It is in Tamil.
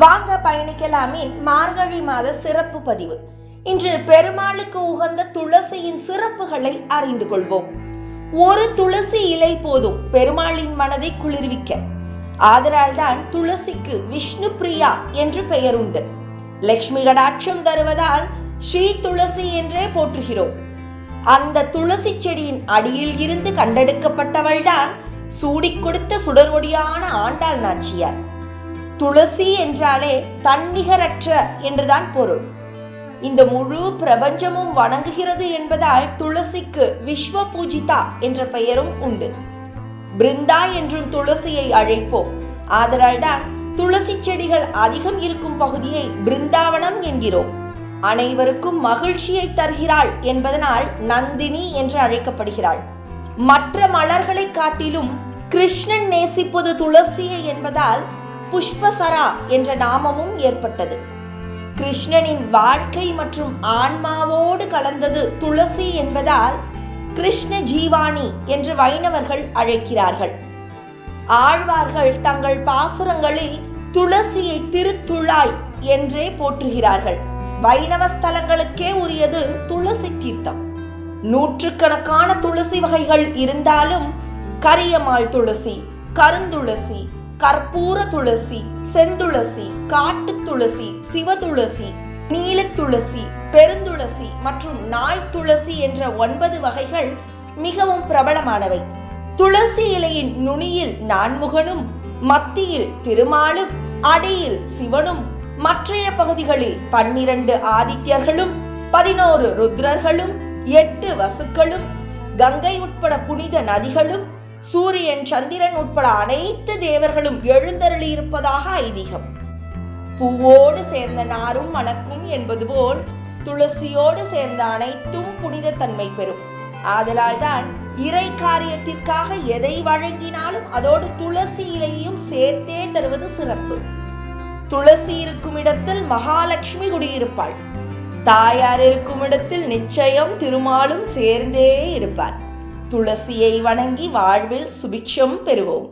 வாங்க பயணிக்கலாமின் மார்கழி மாத சிறப்பு பதிவு. இன்று பெருமாளுக்கு உகந்த துளசியின் சிறப்புகளை அறிந்து கொள்வோம். ஒரு துளசி இலை போதும் பெருமாளின் மனதை குளிர்விக்க. ஆதலால் தான் துளசிக்கு விஷ்ணு பிரியா என்று பெயர் உண்டு. லட்சுமி கடாட்சம் தருவதால் ஸ்ரீ துளசி என்றே போற்றுகிறோம். அந்த துளசி செடியின் அடியில் இருந்து கண்டெடுக்கப்பட்டவள்தான் சூடிக் கொடுத்த சுடரொடியான ஆண்டாள் நாச்சியார். துளசி என்றாலே தன்னிகரற்ற என்றுதான் பொருள். இந்த முழு பிரபஞ்சமும் வணங்குகிறது என்பதால் துளசிக்கு விஸ்வ பூஜிதா என்ற பெயரும் உண்டு. பிருந்தா என்றும் துளசியை அழைப்போம். ஆதலால் தான் துளசி செடிகள் அதிகம் இருக்கும் பகுதியை பிருந்தாவனம் என்கிறோம். அனைவருக்கும் மகிழ்ச்சியை தருகிறாள் என்பதனால் நந்தினி என்று அழைக்கப்படுகிறாள். மற்ற மலர்களை காட்டிலும் கிருஷ்ணன் நேசிப்பது துளசியை என்பதால் புஷ்பசரா என்ற நாமமும் ஏற்பட்டது. கிருஷ்ணனின் வாழ்க்கை மற்றும் ஆன்மாவோடு கலந்தது துளசி என்பதால் கிருஷ்ண ஜீவானி என்று வைணவர்கள் அழைக்கிறார்கள். ஆழ்வார்கள் தங்கள் பாசுரங்களில் துளசியை திருத்துழாய் என்றே போற்றுகிறார்கள். வைணவ ஸ்தலங்களுக்கே உரியது துளசி தீர்த்தம். நூற்றுக்கணக்கான துளசி வகைகள் இருந்தாலும் கரியமாள் துளசி, கருந்துளசி, கற்பூர துளசி, செந்துளசி, காட்டு துளசி, சிவதுளசி, நீல துளசி, பெருந்துளசி மற்றும் நாய் துளசி என்ற 9 வகைகள் மிகவும் பிரபலமானவை. துளசி இலையின் நுனியில் நான்முகனும், மத்தியில் திருமாலும், அடியில் சிவனும், மற்றைய பகுதிகளில் 12 ஆதித்யர்களும், 11 ருத்ரர்களும், 8 வசுக்களும், கங்கை உட்பட புனித நதிகளும், சூரியன், சந்திரன் உட்பட அனைத்து தேவர்களும் எழுந்தருளி இருப்பதாக ஐதீகம். பூவோடு சேர்ந்த நாரும் மணக்கும் என்பது போல் துளசியோடு சேர்ந்த அனைத்தும் புனித தன்மை பெறும். ஆதலால் தான் இறை காரியத்திற்காக எதை வழங்கினாலும் அதோடு துளசி இலையையும் சேர்த்தே தருவது சிறப்பு. துளசி இருக்கும் இடத்தில் மகாலட்சுமி குடியிருப்பாள். தாயார் இருக்கும் இடத்தில் நிச்சயம் திருமாலும் சேர்ந்தே இருப்பார். துளசியை வணங்கி வாழ்வில் சுபிக்ஷம் பெறுவோம்.